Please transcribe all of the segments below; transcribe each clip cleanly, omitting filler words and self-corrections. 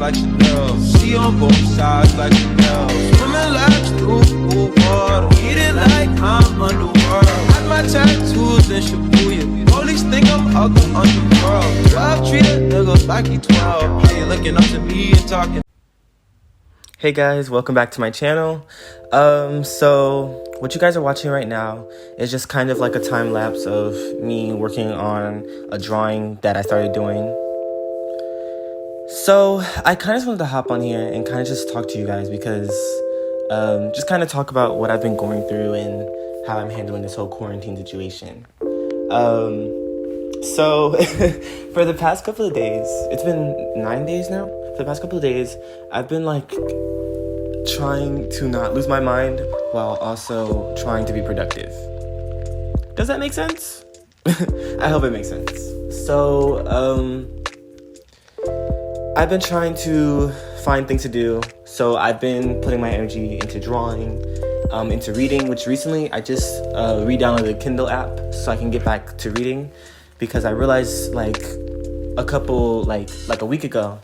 like Chanel. See on both sides like Chanel. Swimming laps through water. Eating like I'm underworld. Had my tattoos in Shibuya. Police think I'm out the underworld. 12 treat a nigga like he 12. How you looking up to me and talking? Hey guys, welcome back to my channel. So what you guys are watching right now is just kind of like a time lapse of me working on a drawing that I started doing. So I kind of just wanted to hop on here and kind of just talk to you guys because just kind of talk about what I've been going through and how I'm handling this whole quarantine situation. So for the past couple of days, it's been 9 days now. For the past couple of days, I've been like trying to not lose my mind while also trying to be productive. Does that make sense? I hope it makes sense. So, I've been trying to find things to do. So I've been putting my energy into drawing, into reading, which recently I just re-downloaded the Kindle app so I can get back to reading because I realized like a week ago,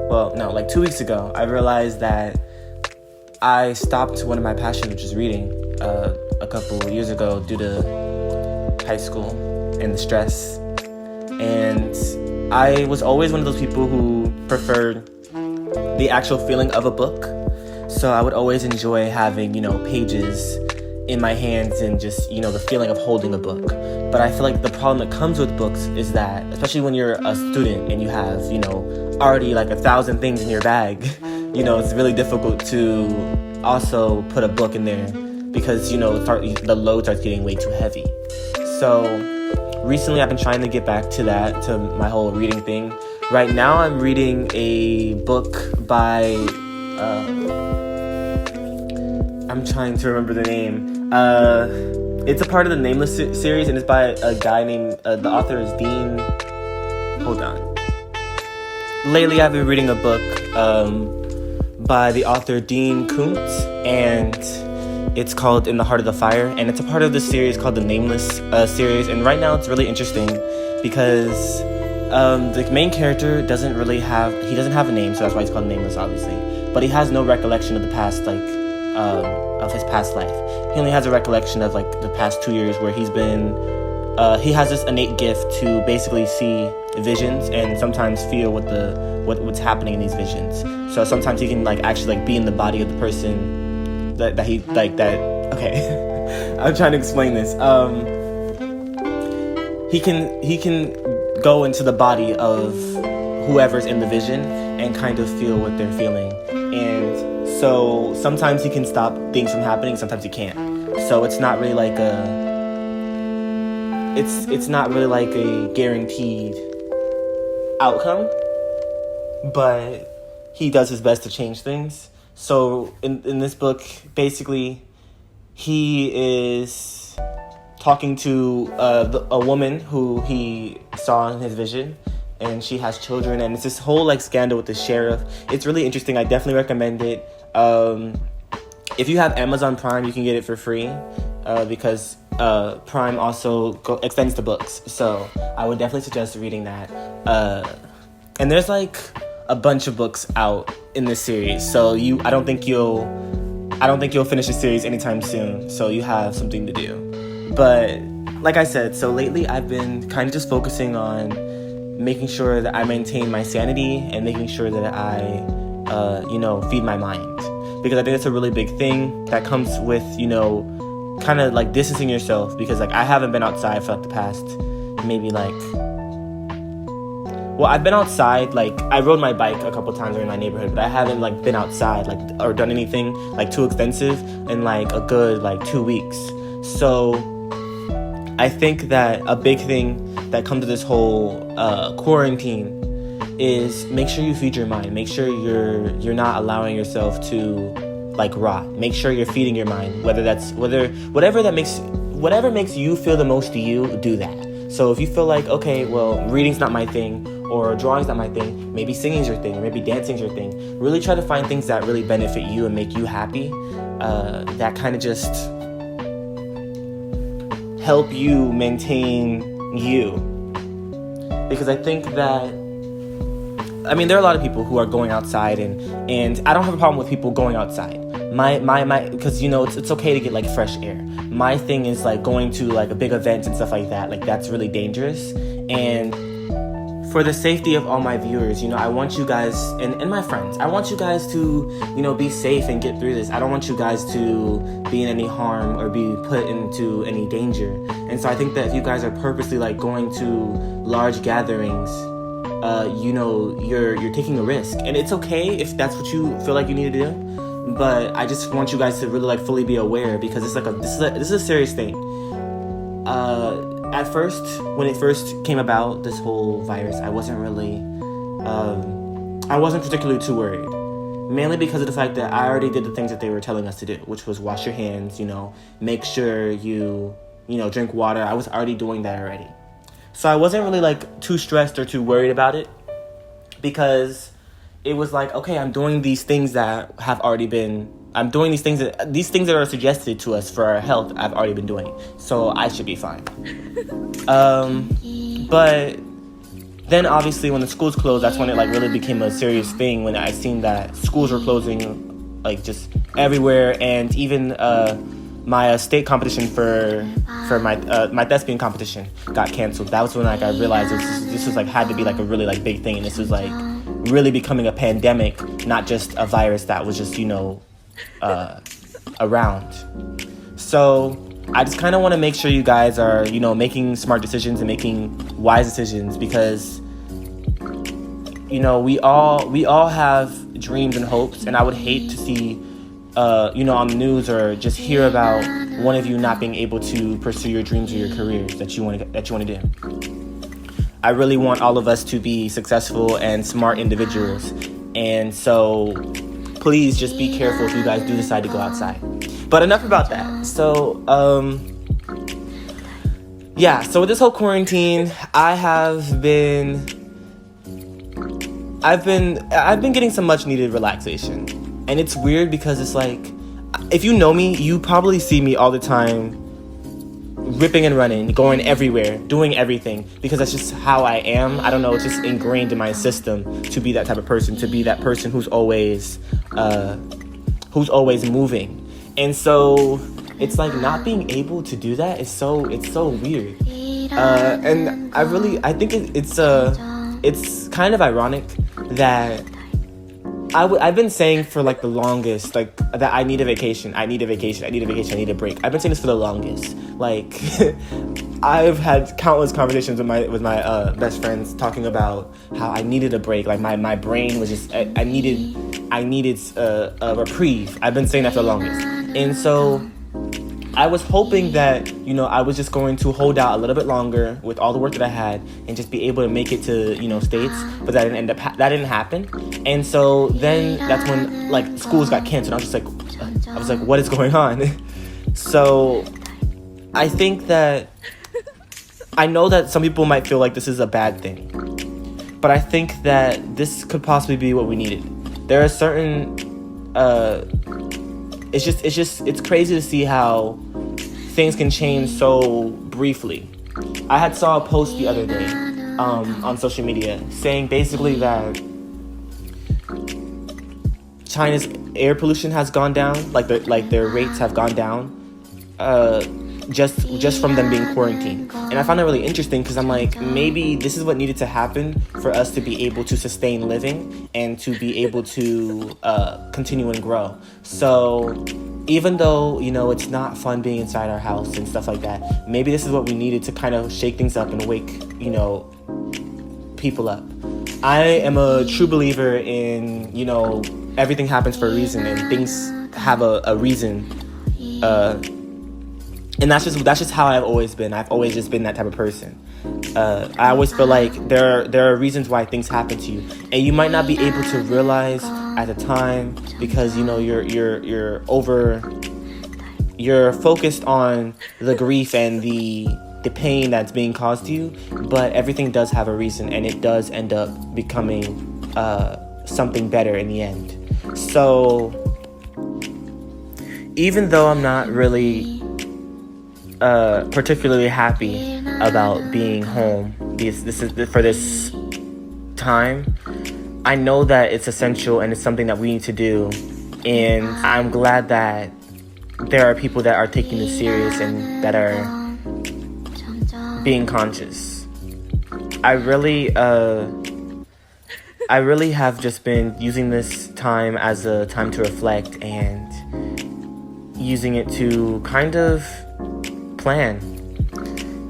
well, no, like 2 weeks ago, I realized that I stopped one of my passions, which is reading, a couple years ago due to high school and the stress. And I was always one of those people who preferred the actual feeling of a book. So I would always enjoy having, pages in my hands and just, the feeling of holding a book. But I feel like the problem that comes with books is that, especially when you're a student and you have, already like 1,000 things in your bag, it's really difficult to also put a book in there because, the load starts getting way too heavy. So recently I've been trying to get back to that, to my whole reading thing. Right now I'm reading a book by, I'm trying to remember the name. It's a part of the Nameless series and it's by a guy named, the author is Dean, hold on. Lately I've been reading a book by the author Dean Koontz, and it's called In the Heart of the Fire, and it's a part of the series called the Nameless series. And right now it's really interesting because the main character doesn't have a name, so that's why it's called Nameless, obviously. But he has no recollection of the past, of his past life. He only has a recollection of the past 2 years where he's been. He has this innate gift to basically see visions and sometimes feel what's happening in these visions. So sometimes he can actually be in the body of the person that he that. Okay, I'm trying to explain this. He can go into the body of whoever's in the vision and kind of feel what they're feeling. And so sometimes he can stop things from happening, sometimes he can't. So it's not really it's not really a guaranteed outcome, but he does his best to change things. So in this book, basically, he is talking to a woman who he saw in his vision, and she has children, and it's this whole scandal with the sheriff. It's really interesting. I definitely recommend it. If you have Amazon Prime, you can get it for free because Prime also extends to books. So I would definitely suggest reading that. And there's a bunch of books out in this series, so I don't think you'll finish the series anytime soon. So you have something to do. But like I said, so lately I've been kind of just focusing on making sure that I maintain my sanity and making sure that I, feed my mind. Because I think it's a really big thing that comes with, kind of distancing yourself. Because I haven't been outside for the past maybe I've been outside, I rode my bike a couple times around my neighborhood, but I haven't been outside or done anything too extensive in a good 2 weeks. So I think that a big thing that comes to this whole quarantine is make sure you feed your mind. Make sure you're not allowing yourself to rot. Make sure you're feeding your mind. Whatever makes you feel the most to you, do that. So if you feel okay, well, reading's not my thing, or drawing's not my thing, maybe singing's your thing, or maybe dancing's your thing. Really try to find things that really benefit you and make you happy. That kind of just help you maintain you. Because I think that I mean, there are a lot of people who are going outside, and I don't have a problem with people going outside. Because, it's okay to get, like, fresh air. My thing is, like, going to, like, a big event and stuff like that. Like, that's really dangerous. And for the safety of all my viewers, I want you guys, and my friends, I want you guys to, be safe and get through this. I don't want you guys to be in any harm or be put into any danger. And so I think that if you guys are purposely, like, going to large gatherings, you're taking a risk. And it's okay if that's what you feel like you need to do. But I just want you guys to really, like, fully be aware, because it's like this is a serious thing. At first, when it first came about, this whole virus, I wasn't particularly too worried. Mainly because of the fact that I already did the things that they were telling us to do, which was wash your hands, make sure you drink water. I was already doing that already. So I wasn't really, like, too stressed or too worried about it, because it was like, okay, I'm doing these things that I'm doing these things that are suggested to us for our health. I've already been doing, so I should be fine. But then obviously when the schools closed, that's when it, like, really became a serious thing, when I seen that schools were closing, like, just everywhere. And even my state competition for my thespian competition got canceled. That was when, like, I realized this was like, had to be, like, a really, like, big thing, and this was, like, really becoming a pandemic, not just a virus that was just around. So I just kind of want to make sure you guys are making smart decisions and making wise decisions, because we all have dreams and hopes, and I would hate to see on the news or just hear about one of you not being able to pursue your dreams or your careers that you want to do. I really want all of us to be successful and smart individuals, and so please just be careful if you guys do decide to go outside. But enough about that. So so with this whole quarantine, I've been getting some much needed relaxation. And it's weird because it's like, if you know me, you probably see me all the time ripping and running, going everywhere, doing everything, because that's just how I am. I don't know, it's just ingrained in my system to be that type of person, to be that person who's always moving. And so it's like, not being able to do that is so weird. And I think it's kind of ironic that I've been saying for, like, the longest, like, that I need a vacation, I need a break. I've been saying this for the longest. Like, I've had countless conversations with my best friends talking about how I needed a break. Like, my brain was just, I needed a reprieve. I've been saying that for the longest. And so I was hoping that, I was just going to hold out a little bit longer with all the work that I had and just be able to make it to, States, but that didn't happen. And so then that's when, like, schools got canceled. I was like, what is going on? So I think that, I know that some people might feel like this is a bad thing, but I think that this could possibly be what we needed. There are certain, it's crazy to see how things can change so briefly. I had saw a post the other day on social media saying basically that China's air pollution has gone down, like their rates have gone down, just from them being quarantined. And I found that really interesting, because I'm like, maybe this is what needed to happen for us to be able to sustain living and to be able to continue and grow. So even though, it's not fun being inside our house and stuff like that, maybe this is what we needed to kind of shake things up and wake, people up. I am a true believer in, everything happens for a reason, and things have a reason. And that's just how I've always been. I've always just been that type of person. I always feel like there are reasons why things happen to you, and you might not be able to realize at the time, because you're focused on the grief and the pain that's being caused to you. But everything does have a reason, and it does end up becoming something better in the end. So even though I'm not really particularly happy about being home, this is for this time, I know that it's essential and it's something that we need to do. And I'm glad that there are people that are taking this serious and that are being conscious. I really have just been using this time as a time to reflect and using it to kind of plan.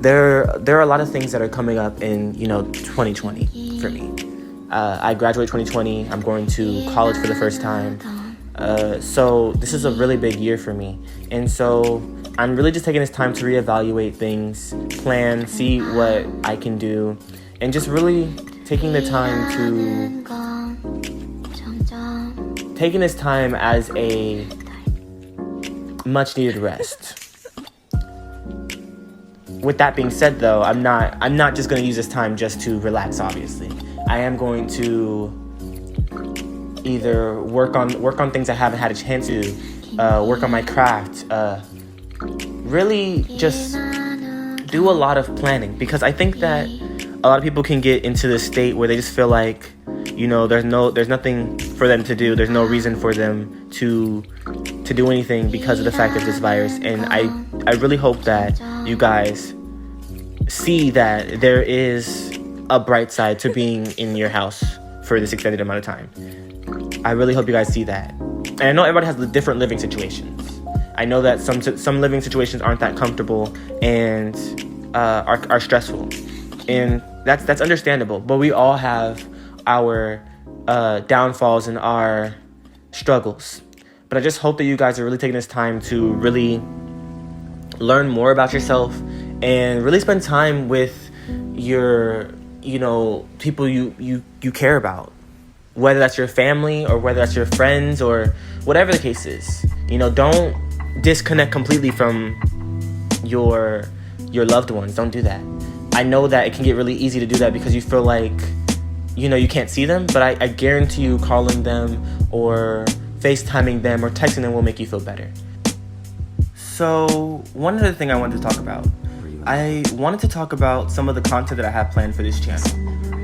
There are a lot of things that are coming up in 2020 for me. I graduate 2020. I'm going to college for the first time. So this is a really big year for me. And so I'm really just taking this time to reevaluate things, plan, see what I can do, and just really taking this time as a much needed rest. With that being said, though, I'm not just going to use this time just to relax, obviously. I am going to either work on things I haven't had a chance to, work on my craft, really just do a lot of planning, because I think that a lot of people can get into this state where they just feel like, there's nothing for them to do. There's no reason for them to do anything because of the fact of this virus. And I really hope that you guys see that there is a bright side to being in your house for this extended amount of time. I really hope you guys see that. And I know everybody has different living situations. I know that some living situations aren't that comfortable and are stressful. And that's understandable. But we all have our downfalls and our struggles. But I just hope that you guys are really taking this time to really learn more about yourself and really spend time with your, people you care about. Whether that's your family or whether that's your friends or whatever the case is. Don't disconnect completely from your loved ones. Don't do that. I know that it can get really easy to do that because you feel like, you can't see them, but I guarantee you calling them or FaceTiming them or texting them will make you feel better. So, one other thing I wanted to talk about. I wanted to talk about some of the content that I have planned for this channel.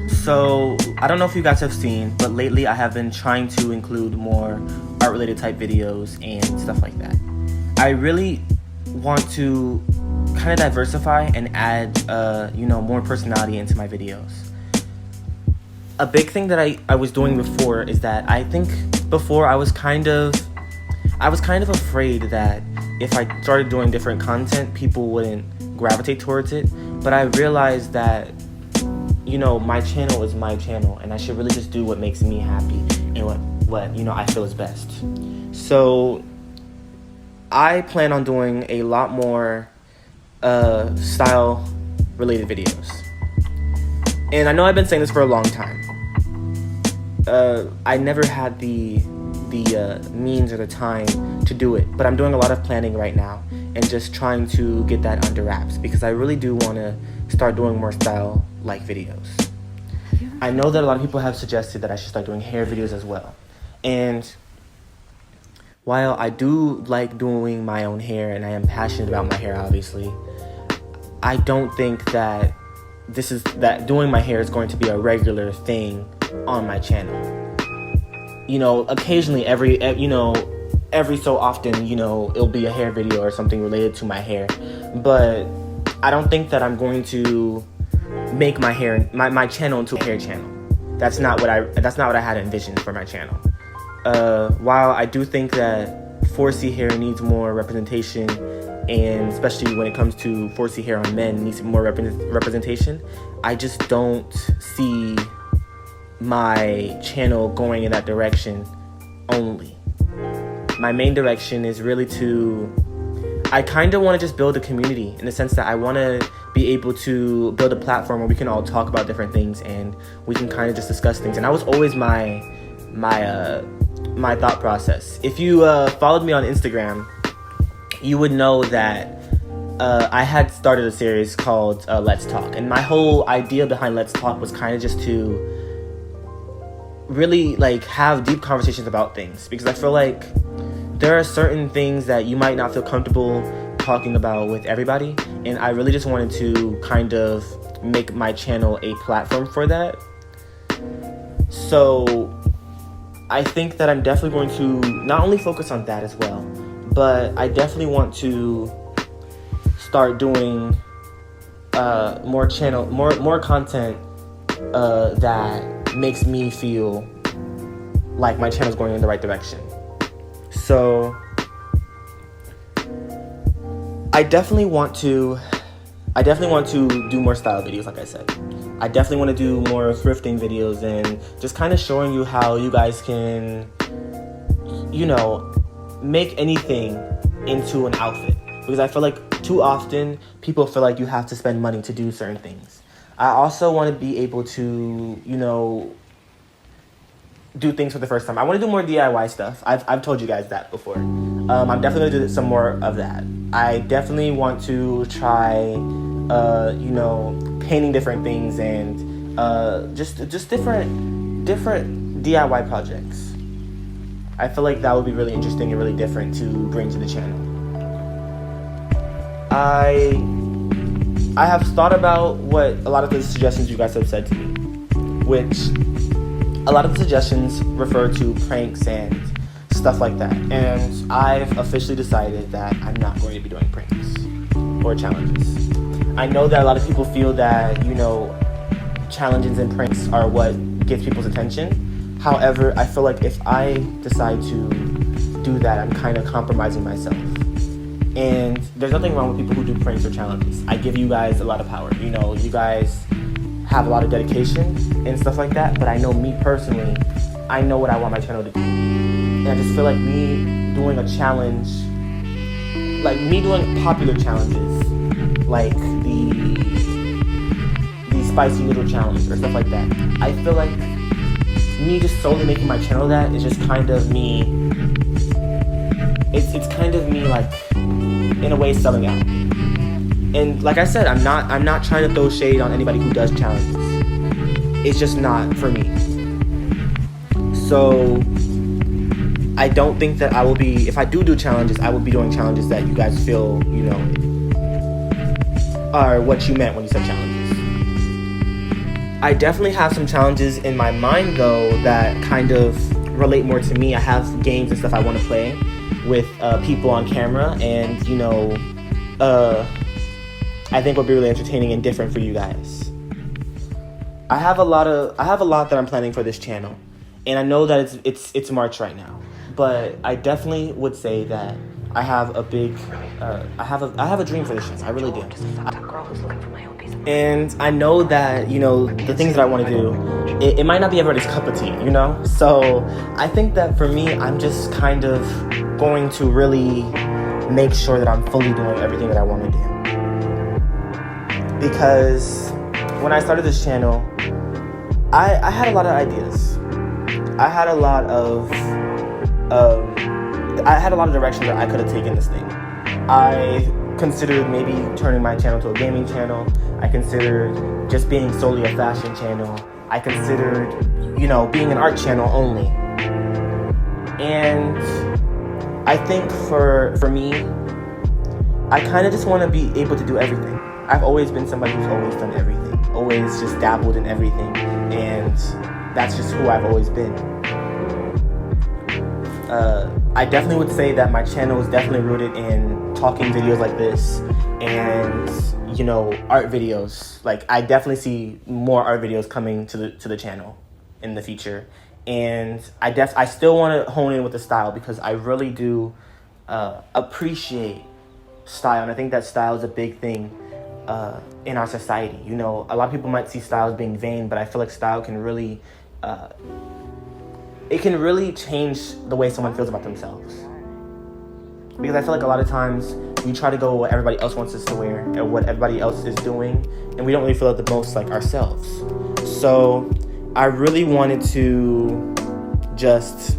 So, I don't know if you guys have seen, but lately I have been trying to include more art-related type videos and stuff like that. I really want to kind of diversify and add, more personality into my videos. A big thing that I was doing before is that I think before I was kind of afraid that if I started doing different content, people wouldn't gravitate towards it. But I realized that, my channel is my channel, and I should really just do what makes me happy and what I feel is best. So I plan on doing a lot more style-related videos. And I know I've been saying this for a long time. I never had the means or the time to do it, but I'm doing a lot of planning right now and just trying to get that under wraps because I really do want to start doing more style-like videos. I know that a lot of people have suggested that I should start doing hair videos as well. And while I do like doing my own hair and I am passionate about my hair, obviously, I don't think that doing my hair is going to be a regular thing on my channel. Occasionally every so often, it'll be a hair video or something related to my hair. But I don't think that I'm going to make my channel into a hair channel. That's not what I had envisioned for my channel. While I do think that 4C hair needs more representation, and especially when it comes to 4C hair on men needs more representation, I just don't see my channel going in that direction only. My main direction is really I kind of want to just build a community in the sense that I want to be able to build a platform where we can all talk about different things and we can kind of just discuss things. And that was always my thought process. If you followed me on Instagram, you would know that I had started a series called Let's Talk. And my whole idea behind Let's Talk was kind of just to really have deep conversations about things, because I feel like there are certain things that you might not feel comfortable talking about with everybody, and I really just wanted to kind of make my channel a platform for that. So I think that I'm definitely going to not only focus on that as well, but I definitely want to start doing more content that makes me feel like my channel's going in the right direction. So I definitely want to do more style videos, like I said. I definitely want to do more thrifting videos and just kind of showing you how you guys can, make anything into an outfit. Because I feel like too often people feel like you have to spend money to do certain things. I also want to be able to, do things for the first time. I want to do more DIY stuff. I've told you guys that before. I'm definitely going to do some more of that. I definitely want to try, painting different things and just different DIY projects. I feel like that would be really interesting and really different to bring to the channel. I have thought about what a lot of the suggestions you guys have said to me, which a lot of the suggestions refer to pranks and stuff like that. And I've officially decided that I'm not going to be doing pranks or challenges. I know that a lot of people feel that, challenges and pranks are what gets people's attention. However, I feel like if I decide to do that, I'm kind of compromising myself. And there's nothing wrong with people who do pranks or challenges. I give you guys a lot of power. You guys have a lot of dedication and stuff like that, but I know me personally, I know what I want my channel to do. And I just feel like me doing a challenge, like me doing popular challenges, like the spicy noodle challenge or stuff like that, I feel like me just solely making my channel that is just kind of me, it's kind of me like, in a way, selling out. And like I said, I'm not trying to throw shade on anybody who does challenges. It's just not for me. So I don't think that I will be, if I do challenges, I will be doing challenges that you guys feel, are what you meant when you said challenges. I definitely have some challenges in my mind though that kind of relate more to me. I have games and stuff I want to play with people on camera, and I think will be really entertaining and different for you guys. I have a lot that I'm planning for this channel, and I know that it's March right now, but I definitely would say that I have a big I have a dream for this channel. I really do. And I know that the things that I want to do, it might not be everybody's cup of tea, So I think that for me, I'm just kind of going to really make sure that I'm fully doing everything that I want to do. Because when I started this channel, I had a lot of ideas. I had a lot of directions that I could have taken this thing. I considered maybe turning my channel to a gaming channel. I considered just being solely a fashion channel. I considered, being an art channel only. And I think for me, I kind of just want to be able to do everything. I've always been somebody who's always done everything, always just dabbled in everything, and that's just who I've always been. I definitely would say that my channel is definitely rooted in talking videos like this and, art videos. Like, I definitely see more art videos coming to the channel in the future. And I still want to hone in with the style because I really do appreciate style. And I think that style is a big thing in our society. A lot of people might see style as being vain, but I feel like style can really it can really change the way someone feels about themselves. Because I feel like a lot of times we try to go what everybody else wants us to wear or what everybody else is doing, and we don't really feel it the most like ourselves. So I really wanted to just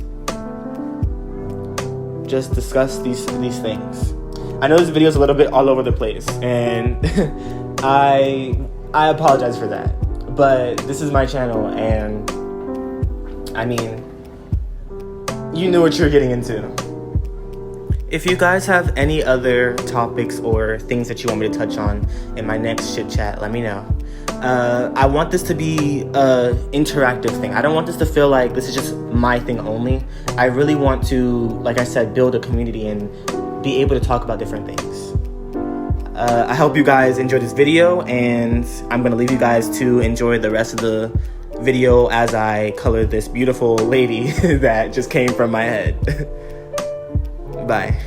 discuss these things. I know this video is a little bit all over the place, and I apologize for that. But this is my channel, and I mean, you knew what you're getting into. If you guys have any other topics or things that you want me to touch on in my next chit chat, let me know. I want this to be a interactive thing. I don't want this to feel like this is just my thing only. I really want to, like I said, build a community and be able to talk about different things. I hope you guys enjoyed this video, and I'm going to leave you guys to enjoy the rest of the video as I color this beautiful lady that just came from my head. Bye.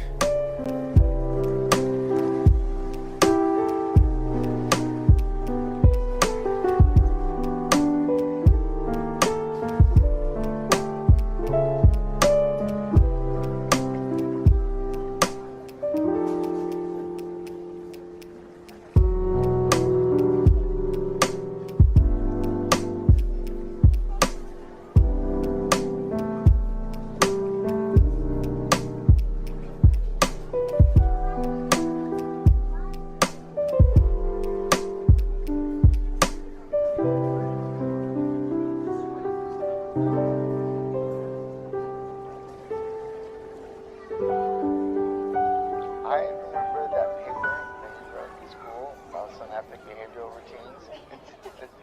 I remember that paper that you wrote in school about synaptic behavioral routines.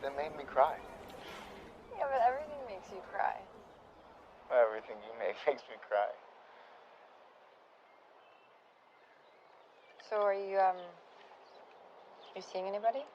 That made me cry. Yeah, but everything makes you cry. Everything you make makes me cry. So are you seeing anybody?